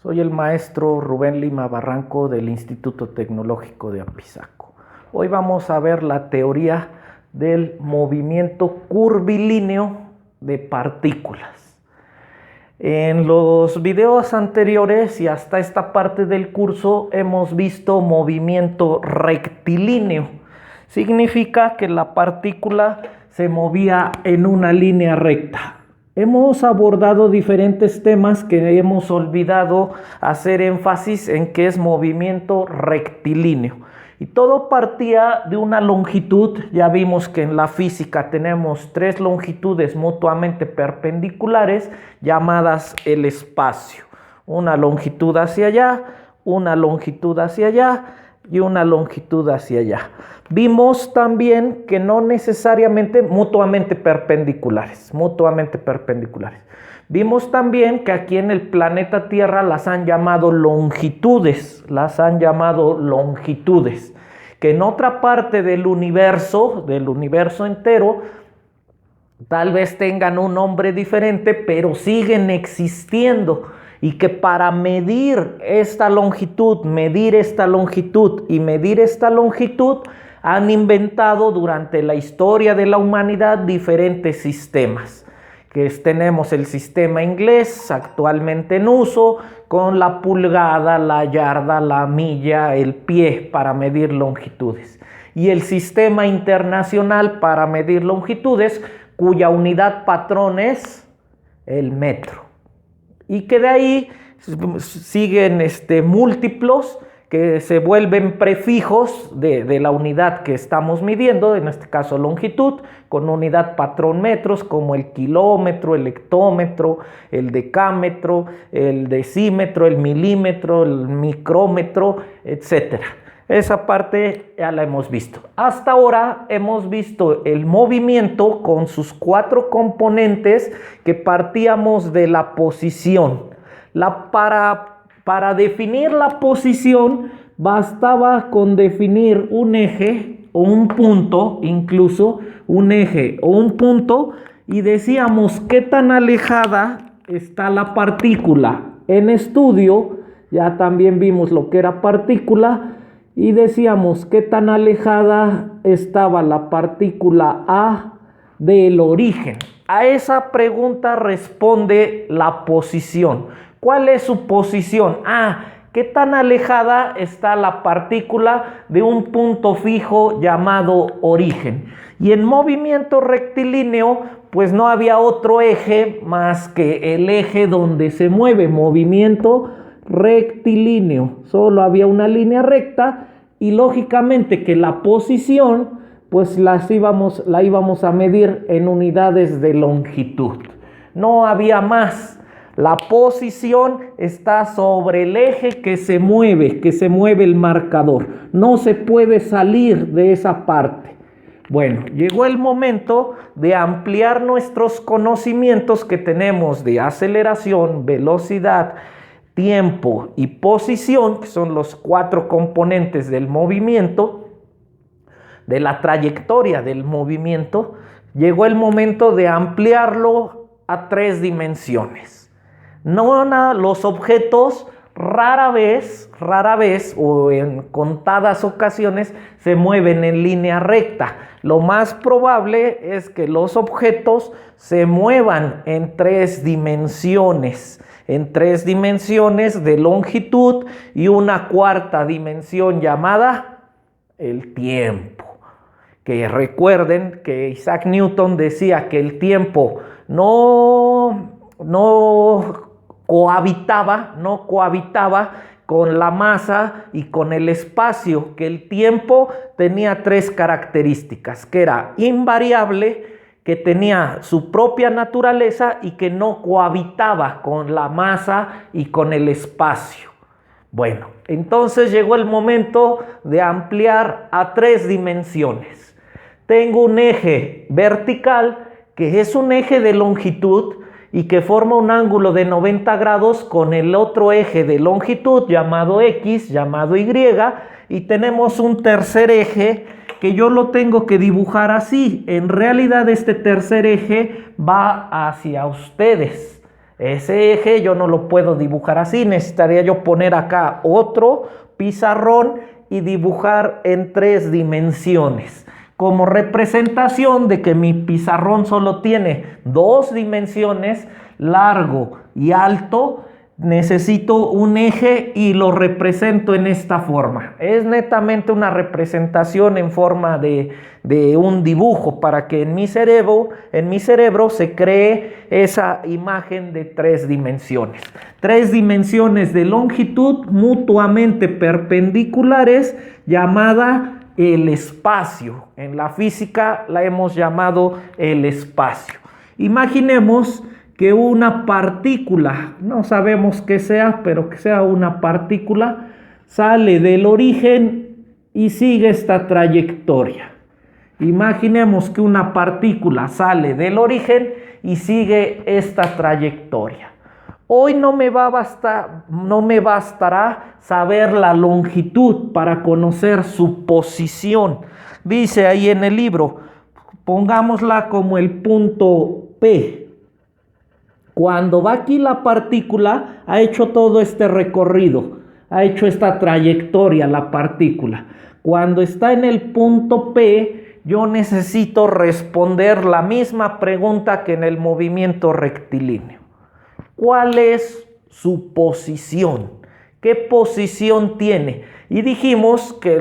Soy el maestro Rubén Lima Barranco del Instituto Tecnológico de Apizaco. Hoy vamos a ver la teoría del movimiento curvilíneo de partículas. En los videos anteriores y hasta esta parte del curso hemos visto movimiento rectilíneo. Significa que la partícula se movía en una línea recta. Hemos abordado diferentes temas que hemos olvidado hacer énfasis en que es movimiento rectilíneo. Y todo partía de una longitud. Ya vimos que en la física tenemos tres longitudes mutuamente perpendiculares llamadas el espacio. Una longitud hacia allá, una longitud hacia allá y una longitud hacia allá. Vimos también que no necesariamente mutuamente perpendiculares. Vimos también que aquí en el planeta Tierra las han llamado longitudes, que en otra parte del universo entero, tal vez tengan un nombre diferente, pero siguen existiendo. Y que para medir esta longitud, han inventado durante la historia de la humanidad diferentes sistemas. Tenemos el sistema inglés actualmente en uso, con la pulgada, la yarda, la milla, el pie para medir longitudes. Y el sistema internacional para medir longitudes, cuya unidad patrón es el metro. Y que de ahí siguen múltiplos que se vuelven prefijos de la unidad que estamos midiendo, en este caso longitud, con unidad patrón metros, como el kilómetro, el hectómetro, el decámetro, el decímetro, el milímetro, el micrómetro, etc. Esa parte ya la hemos visto. Hasta ahora hemos visto el movimiento con sus cuatro componentes, que partíamos de la posición. Para definir la posición bastaba con definir un eje o un punto, incluso un eje o un punto, y decíamos qué tan alejada está la partícula. En estudio ya también vimos lo que era partícula y decíamos qué tan alejada estaba la partícula A del origen. A esa pregunta responde la posición. ¿Cuál es su posición? ¿Qué tan alejada está la partícula de un punto fijo llamado origen? Y en movimiento rectilíneo, pues no había otro eje más que el eje donde se mueve. Movimiento rectilíneo. Solo había una línea recta y lógicamente que la posición, pues la íbamos a medir en unidades de longitud. No había más. La posición está sobre el eje que se mueve el marcador. No se puede salir de esa parte. Bueno, llegó el momento de ampliar nuestros conocimientos que tenemos de aceleración, velocidad, tiempo y posición, que son los cuatro componentes del movimiento, de la trayectoria del movimiento. Llegó el momento de ampliarlo a 3 dimensiones. Los objetos rara vez o en contadas ocasiones se mueven en línea recta. Lo más probable es que los objetos se muevan en 3 dimensiones. En 3 dimensiones de longitud y una cuarta dimensión llamada el tiempo. Que recuerden que Isaac Newton decía que el tiempo no cohabitaba con la masa y con el espacio, que el tiempo tenía 3 características, que era invariable, que tenía su propia naturaleza y que no cohabitaba con la masa y con el espacio. Bueno, entonces llegó el momento de ampliar a 3 dimensiones. Tengo un eje vertical, que es un eje de longitud y que forma un ángulo de 90 grados con el otro eje de longitud llamado X, llamado Y, y tenemos un tercer eje que yo lo tengo que dibujar así. En realidad este tercer eje va hacia ustedes. Ese eje yo no lo puedo dibujar así, necesitaría yo poner acá otro pizarrón y dibujar en 3 dimensiones. Como representación de que mi pizarrón solo tiene 2 dimensiones, largo y alto, necesito un eje y lo represento en esta forma. Es netamente una representación en forma de un dibujo para que en mi cerebro se cree esa imagen de 3 dimensiones. 3 dimensiones de longitud mutuamente perpendiculares, llamada el espacio. En la física la hemos llamado el espacio. Imaginemos que una partícula, no sabemos qué sea, pero que sea una partícula, sale del origen y sigue esta trayectoria. Imaginemos que una partícula sale del origen y sigue esta trayectoria. Hoy no me bastará saber la longitud para conocer su posición. Dice ahí en el libro, pongámosla como el punto P. Cuando va aquí la partícula, ha hecho todo este recorrido, ha hecho esta trayectoria la partícula. Cuando está en el punto P, yo necesito responder la misma pregunta que en el movimiento rectilíneo. ¿Cuál es su posición? ¿Qué posición tiene? Y dijimos que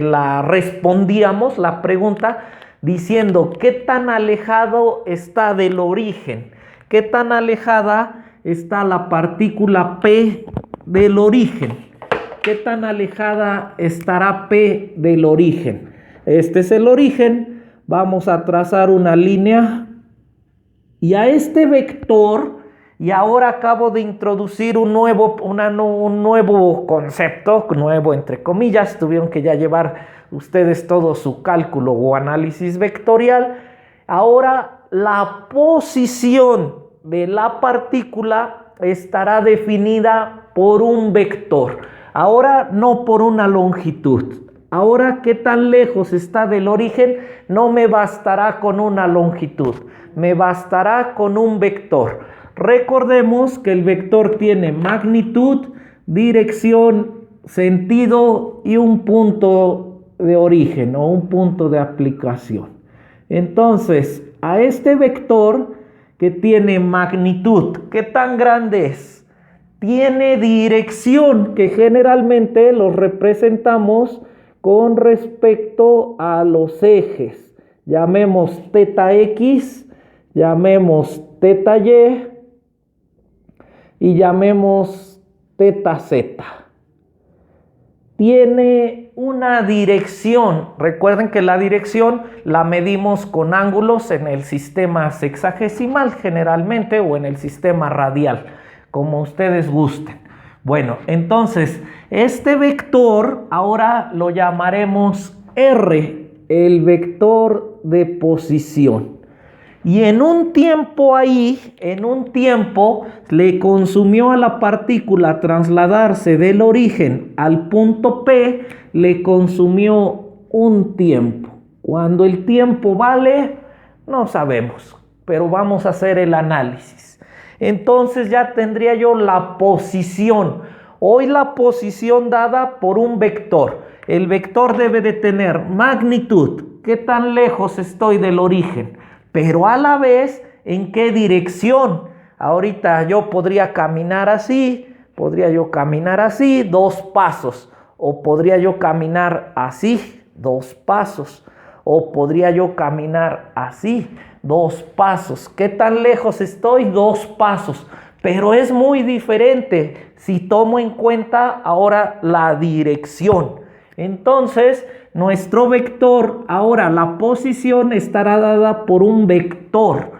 la respondíamos, la pregunta, diciendo qué tan alejado está del origen, qué tan alejada está la partícula P del origen, qué tan alejada estará P del origen. Este es el origen, vamos a trazar una línea y a este vector, y ahora acabo de introducir un nuevo concepto, nuevo entre comillas, tuvieron que ya llevar ustedes todo su cálculo o análisis vectorial. Ahora la posición de la partícula estará definida por un vector. Ahora no por una longitud. Ahora, ¿qué tan lejos está del origen? No me bastará con una longitud, me bastará con un vector. Recordemos que el vector tiene magnitud, dirección, sentido y un punto de origen o un punto de aplicación. Entonces, a este vector que tiene magnitud, ¿qué tan grande es? Tiene dirección, que generalmente lo representamos con respecto a los ejes. Llamemos teta X, llamemos teta y llamemos teta Z. Tiene una dirección. Recuerden que la dirección la medimos con ángulos en el sistema sexagesimal generalmente o en el sistema radial, como ustedes gusten. Bueno, entonces este vector ahora lo llamaremos R, el vector de posición. Y en un tiempo le consumió a la partícula trasladarse del origen al punto P, le consumió un tiempo. Cuando el tiempo vale, no sabemos, pero vamos a hacer el análisis. Entonces ya tendría yo la posición. Hoy la posición dada por un vector. El vector debe de tener magnitud, qué tan lejos estoy del origen, pero a la vez en qué dirección. Ahorita yo podría caminar así, 2 pasos, o podría yo caminar así, 2 pasos, o podría yo caminar así, 2 pasos. ¿Qué tan lejos estoy? 2 pasos. Pero es muy diferente si tomo en cuenta ahora la dirección. Entonces, nuestro vector, ahora la posición estará dada por un vector.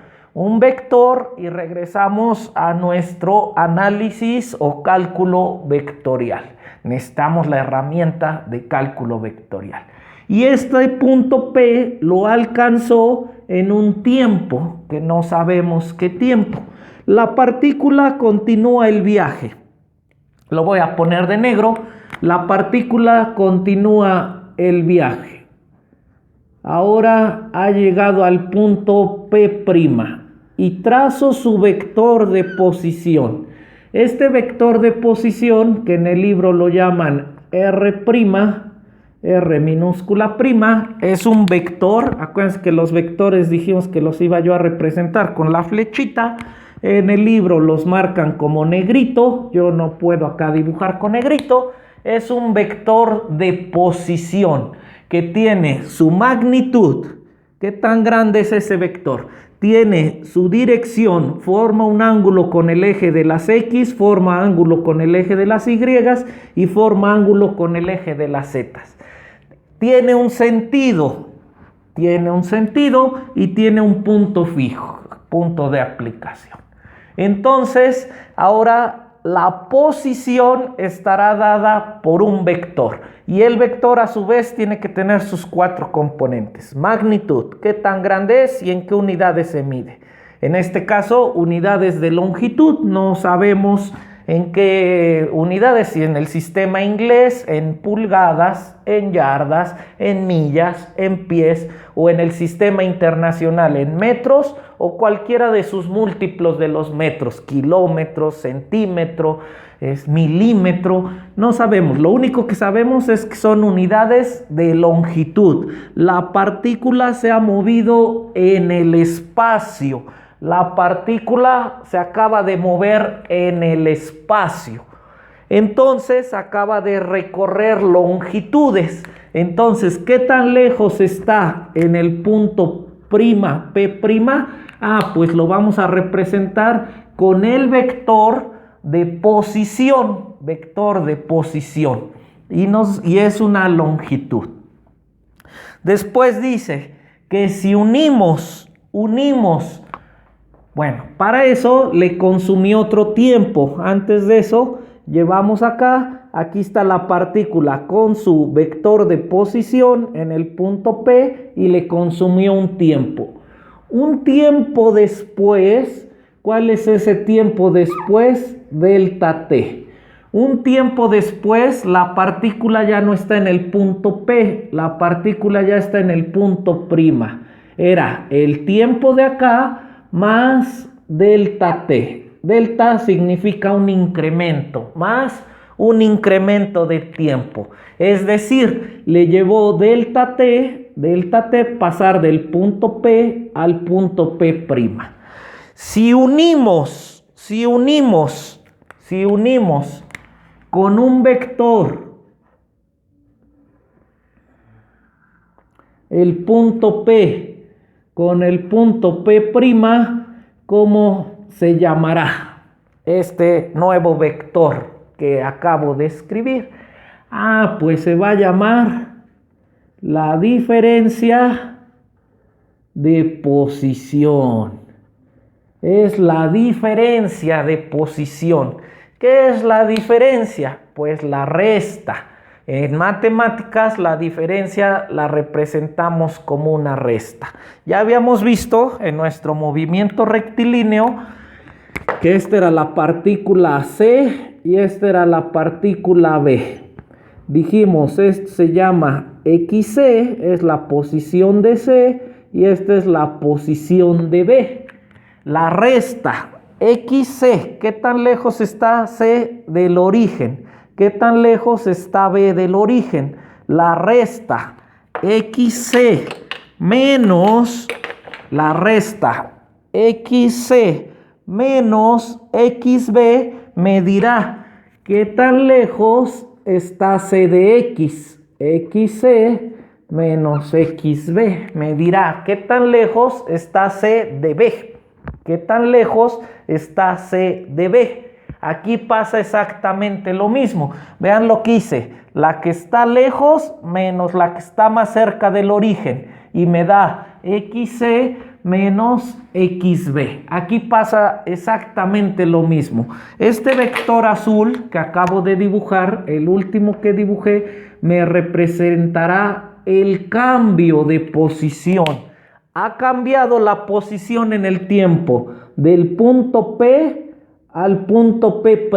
Y regresamos a nuestro análisis o cálculo vectorial. Necesitamos la herramienta de cálculo vectorial. Y este punto P lo alcanzó en un tiempo, que no sabemos qué tiempo. La partícula continúa el viaje. Lo voy a poner de negro. La partícula continúa el viaje. Ahora ha llegado al punto P'. y trazo su vector de posición. Este vector de posición, que en el libro lo llaman R', R minúscula prima, es un vector. Acuérdense que los vectores dijimos que los iba yo a representar con la flechita. En el libro los marcan como negrito. Yo no puedo acá dibujar con negrito. Es un vector de posición que tiene su magnitud. ¿Qué tan grande es ese vector? Tiene su dirección, forma un ángulo con el eje de las X, forma ángulo con el eje de las Y y forma ángulo con el eje de las Z. Tiene un sentido y tiene un punto fijo, punto de aplicación. Entonces, ahora la posición estará dada por un vector y el vector a su vez tiene que tener sus 4 componentes. Magnitud, qué tan grande es y en qué unidades se mide. En este caso, unidades de longitud, no sabemos en qué unidades, si en el sistema inglés, en pulgadas, en yardas, en millas, en pies, o en el sistema internacional en metros o cualquiera de sus múltiplos de los metros, kilómetros, centímetro, milímetro, no sabemos. Lo único que sabemos es que son unidades de longitud. La partícula se ha movido en el espacio. La partícula se acaba de mover en el espacio. Entonces acaba de recorrer longitudes. Entonces, ¿qué tan lejos está en el punto prima, P'? Pues lo vamos a representar con el vector de posición. Vector de posición. Y es una longitud. Después dice que si unimos, bueno, para eso le consumió otro tiempo. Antes de eso, llevamos aquí está la partícula con su vector de posición en el punto P y le consumió un tiempo. Un tiempo después, ¿cuál es ese tiempo después? Delta T. Un tiempo después, la partícula ya no está en el punto P, la partícula ya está en el punto prima. Era el tiempo de acá más delta T. Delta significa un incremento, más un incremento de tiempo. Es decir, le llevó delta T pasar del punto P al punto P'. Si unimos con un vector el punto P con el punto P', ¿cómo se llamará este nuevo vector que acabo de escribir? Pues se va a llamar la diferencia de posición. Es la diferencia de posición. ¿Qué es la diferencia? Pues la resta. En matemáticas la diferencia la representamos como una resta. Ya habíamos visto en nuestro movimiento rectilíneo que esta era la partícula C y esta era la partícula B. Dijimos, esto se llama XC, es la posición de C y esta es la posición de B. La resta XC, ¿qué tan lejos está C del origen? ¿Qué tan lejos está B del origen? La resta XC menos XB me dirá qué tan lejos está C de X. XC menos XB me dirá qué tan lejos está C de B. ¿Qué tan lejos está C de B? Aquí pasa exactamente lo mismo. Vean lo que hice. La que está lejos menos la que está más cerca del origen. Y me da XC menos XB. Aquí pasa exactamente lo mismo. Este vector azul que acabo de dibujar, el último que dibujé, me representará el cambio de posición. Ha cambiado la posición en el tiempo del punto P al punto P'.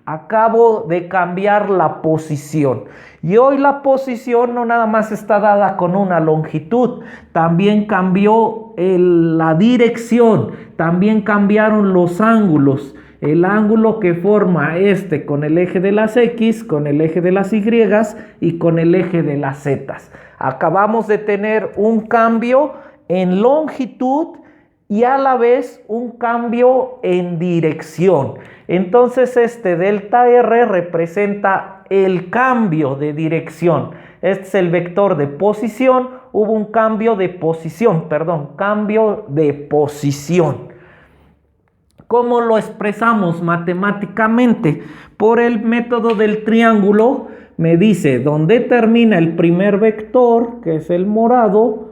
Acabo de cambiar la posición. Y hoy la posición no nada más está dada con una longitud, también cambió la dirección, también cambiaron los ángulos. El ángulo que forma con el eje de las X, con el eje de las Y y con el eje de las Z. Acabamos de tener un cambio en longitud y a la vez un cambio en dirección. Entonces delta R representa el cambio de dirección. Este es el vector de posición. Hubo un cambio de posición, cambio de posición. ¿Cómo lo expresamos matemáticamente? Por el método del triángulo, me dice, ¿dónde termina el primer vector, que es el morado?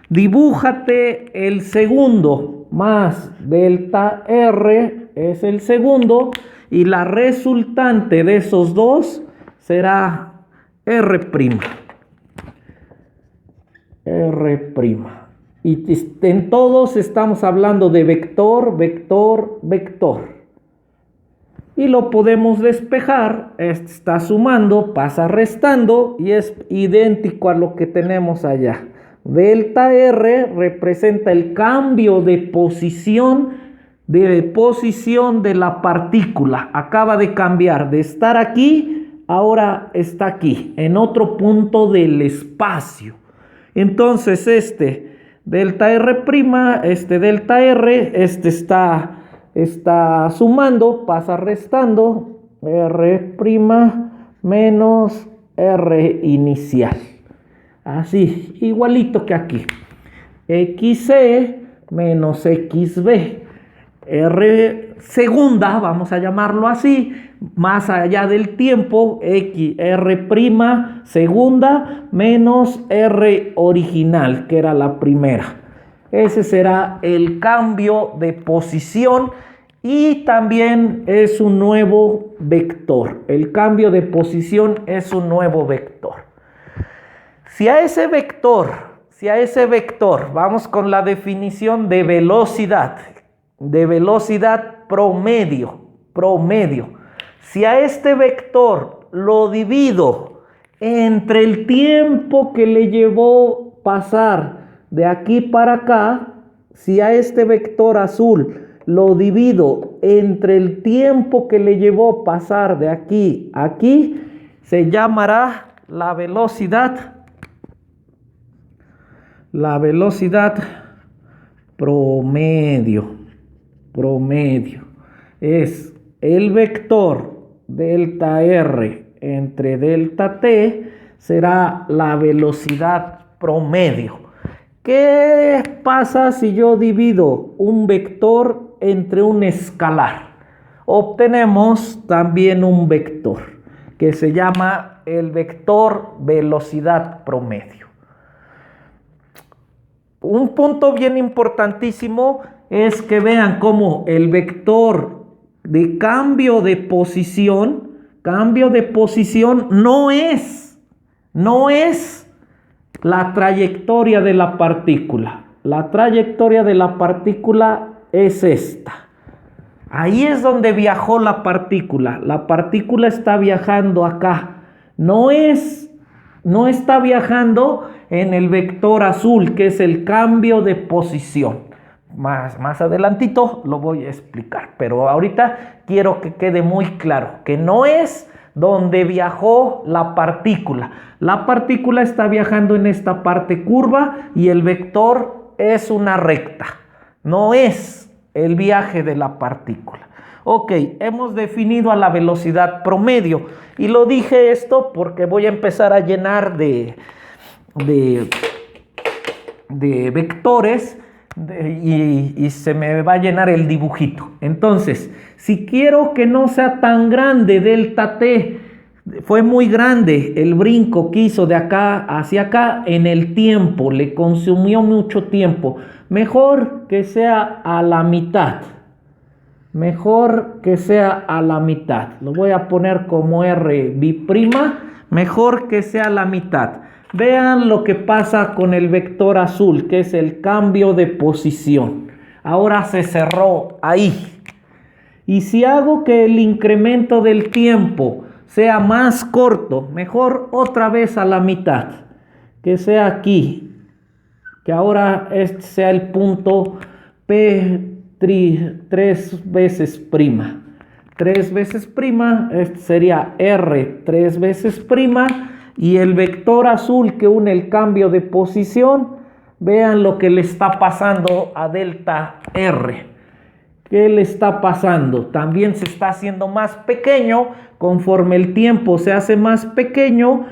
Dibújate el segundo, más delta R es el segundo, y la resultante de esos dos será R'. R'. Y en todos estamos hablando de vector, vector, vector. Y lo podemos despejar. Está sumando, pasa restando y es idéntico a lo que tenemos allá. Delta R representa el cambio de posición de la partícula. Acaba de cambiar de estar aquí, ahora está aquí, en otro punto del espacio. Entonces delta R', delta R, está sumando, pasa restando, R' menos R inicial. Así, igualito que aquí. XC menos XB. R segunda, vamos a llamarlo así, más allá del tiempo, R' segunda menos R original, que era la primera. Ese será el cambio de posición y también es un nuevo vector. El cambio de posición es un nuevo vector. Si a ese vector, vamos con la definición de velocidad promedio. Si a este vector lo divido entre el tiempo que le llevó pasar de aquí para acá, si a este vector azul lo divido entre el tiempo que le llevó pasar de aquí a aquí, se llamará la velocidad promedio. Es el vector delta R entre delta T, será la velocidad promedio. ¿Qué pasa si yo divido un vector entre un escalar? Obtenemos también un vector que se llama el vector velocidad promedio. Un punto bien importantísimo es que vean cómo el vector de cambio de posición no es la trayectoria de la partícula. La trayectoria de la partícula es esta. Ahí es donde viajó la partícula. La partícula está viajando acá. No está viajando en el vector azul, que es el cambio de posición. Más adelantito lo voy a explicar, pero ahorita quiero que quede muy claro que no es donde viajó la partícula. La partícula está viajando en esta parte curva y el vector es una recta. No es el viaje de la partícula. Ok, hemos definido a la velocidad promedio y lo dije esto porque voy a empezar a llenar de vectores y se me va a llenar el dibujito. Entonces, si quiero que no sea tan grande delta T, fue muy grande el brinco que hizo de acá hacia acá en el tiempo, le consumió mucho tiempo, mejor que sea a la mitad. Lo voy a poner como R', mejor que sea la mitad. Vean lo que pasa con el vector azul, que es el cambio de posición. Ahora se cerró ahí. Y si hago que el incremento del tiempo sea más corto, mejor otra vez a la mitad, que sea aquí, que ahora este sea el punto P 3 veces prima. 3 veces prima, este sería R 3 veces prima, y el vector azul que une el cambio de posición, vean lo que le está pasando a delta R. ¿Qué le está pasando? También se está haciendo más pequeño. Conforme el tiempo se hace más pequeño,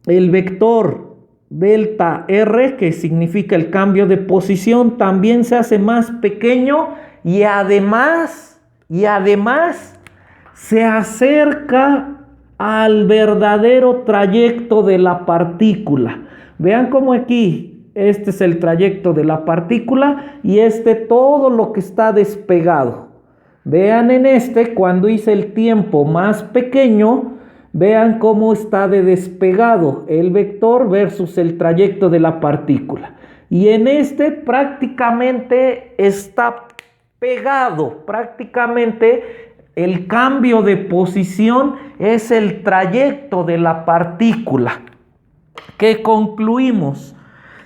el vector delta R, que significa el cambio de posición, también se hace más pequeño y además se acerca al verdadero trayecto de la partícula. Vean cómo aquí este es el trayecto de la partícula y todo lo que está despegado. Vean en cuando hice el tiempo más pequeño, vean cómo está de despegado el vector versus el trayecto de la partícula. Y en prácticamente está pegado, prácticamente el cambio de posición es el trayecto de la partícula. ¿Qué concluimos?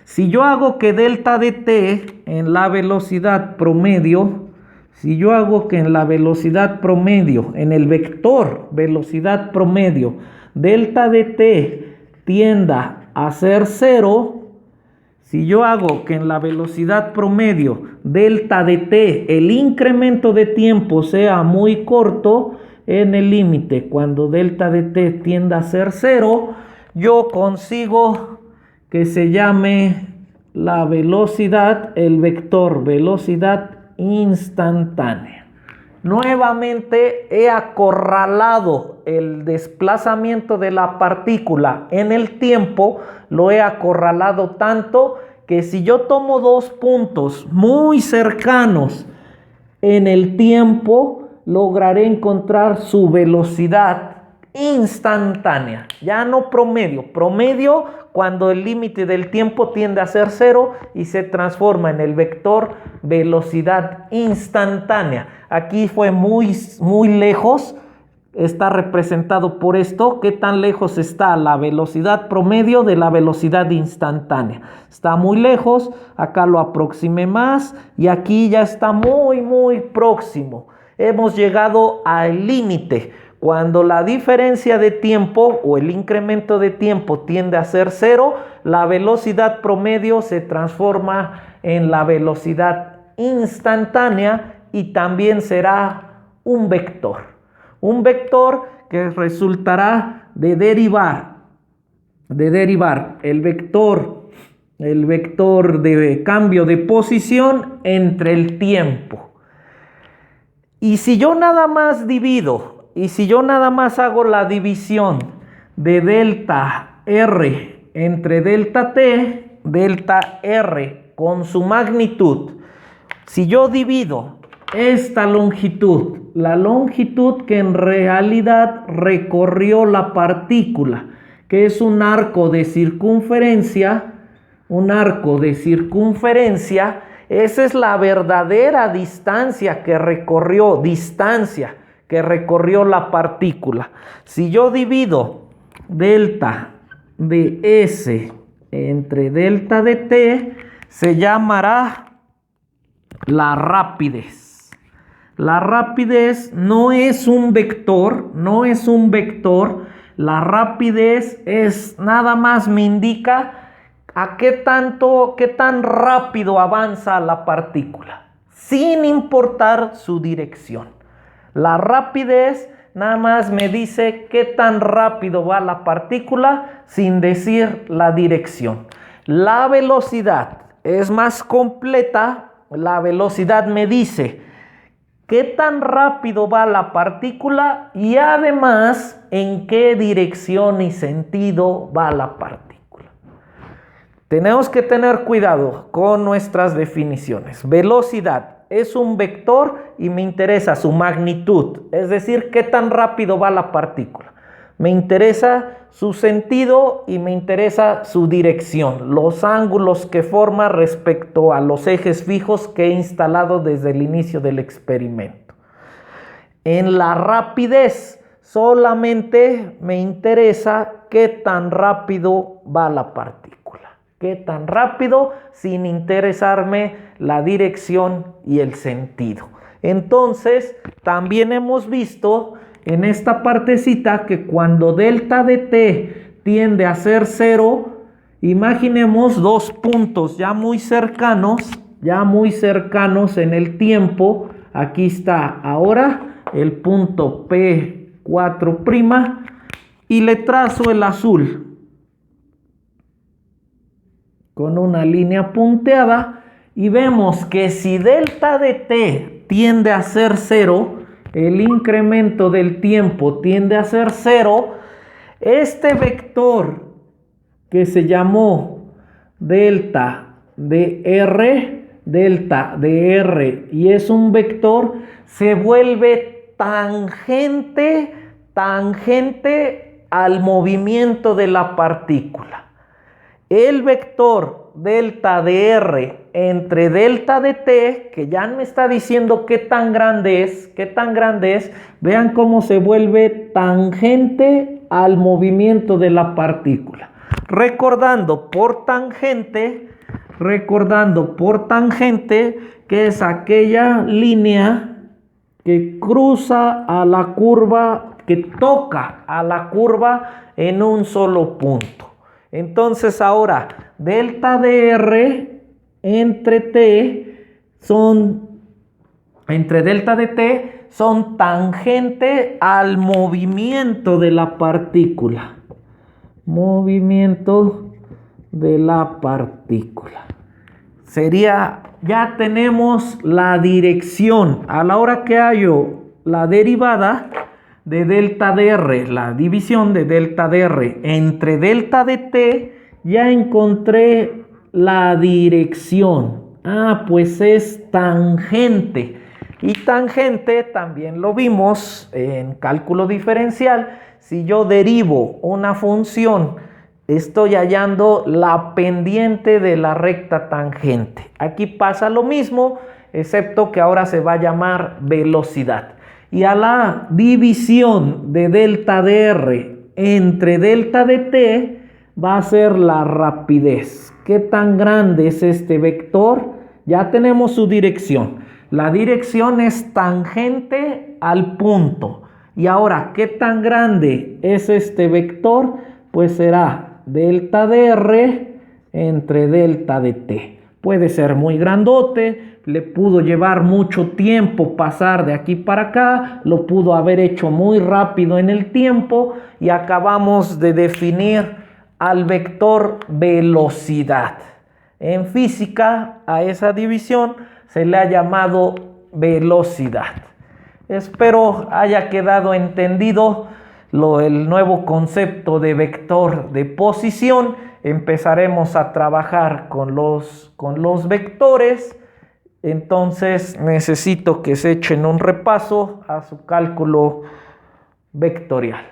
Si yo hago que delta de t en la velocidad promedio, si yo hago que en la velocidad promedio, en el vector velocidad promedio, delta de t tienda a ser 0, si yo hago que en la velocidad promedio, delta de t, el incremento de tiempo sea muy corto, en el límite, cuando delta de t tienda a ser 0, yo consigo que se llame la velocidad, el vector velocidad instantánea. Nuevamente he acorralado el desplazamiento de la partícula en el tiempo, lo he acorralado tanto que si yo tomo dos puntos muy cercanos en el tiempo, lograré encontrar su velocidad instantánea, ya no promedio. Promedio cuando el límite del tiempo tiende a ser 0 y se transforma en el vector velocidad instantánea. Aquí fue muy lejos, está representado por esto. ¿Qué tan lejos está la velocidad promedio de la velocidad instantánea? Está muy lejos, acá lo aproximé más y aquí ya está muy próximo. Hemos llegado al límite. Cuando la diferencia de tiempo o el incremento de tiempo tiende a ser 0, la velocidad promedio se transforma en la velocidad instantánea y también será un vector. Un vector que resultará de derivar el vector de cambio de posición entre el tiempo. Y si yo nada más divido, y si yo nada más hago la división de delta R entre delta T, delta R con su magnitud, si yo divido esta longitud, la longitud que en realidad recorrió la partícula, que es un arco de circunferencia, esa es la verdadera distancia que recorrió la partícula. Si yo divido delta de S entre delta de T, se llamará la rapidez. La rapidez no es un vector, la rapidez es nada más me indica a qué tan rápido avanza la partícula, sin importar su dirección. La rapidez nada más me dice qué tan rápido va la partícula sin decir la dirección. La velocidad es más completa. La velocidad me dice qué tan rápido va la partícula y además en qué dirección y sentido va la partícula. Tenemos que tener cuidado con nuestras definiciones. Velocidad es un vector y me interesa su magnitud, es decir, qué tan rápido va la partícula. Me interesa su sentido y me interesa su dirección, los ángulos que forma respecto a los ejes fijos que he instalado desde el inicio del experimento. En la rapidez solamente me interesa qué tan rápido va la partícula. Qué tan rápido sin interesarme la dirección y el sentido. Entonces, también hemos visto en esta partecita que cuando delta de t tiende a ser 0, imaginemos dos puntos ya muy cercanos en el tiempo. Aquí está ahora el punto P4' y le trazo el azul con una línea punteada y vemos que si delta de t tiende a ser 0, el incremento del tiempo tiende a ser 0, este vector que se llamó delta de R, y es un vector, se vuelve tangente al movimiento de la partícula. El vector delta de R entre delta de t, que ya me está diciendo qué tan grande es, vean cómo se vuelve tangente al movimiento de la partícula. Recordando por tangente que es aquella línea que cruza a la curva, que toca a la curva en un solo punto. Entonces ahora, delta de R entre delta de t son tangente al movimiento de la partícula. Ya tenemos la dirección. A la hora que hallo la derivada de delta de R, la división de delta de R entre delta de t, ya encontré la dirección. Pues es tangente. Y tangente también lo vimos en cálculo diferencial. Si yo derivo una función, estoy hallando la pendiente de la recta tangente. Aquí pasa lo mismo, excepto que ahora se va a llamar velocidad. Y a la división de delta de R entre delta de t va a ser la rapidez. ¿Qué tan grande es este vector? Ya tenemos su dirección. La dirección es tangente al punto. Y ahora, ¿qué tan grande es este vector? Pues será delta de R entre delta de t. Puede ser muy grandote, le pudo llevar mucho tiempo pasar de aquí para acá, lo pudo haber hecho muy rápido en el tiempo y acabamos de definir al vector velocidad. En física, a esa división se le ha llamado velocidad. Espero haya quedado entendido el nuevo concepto de vector de posición. Empezaremos a trabajar con los vectores. Entonces necesito que se echen un repaso a su cálculo vectorial.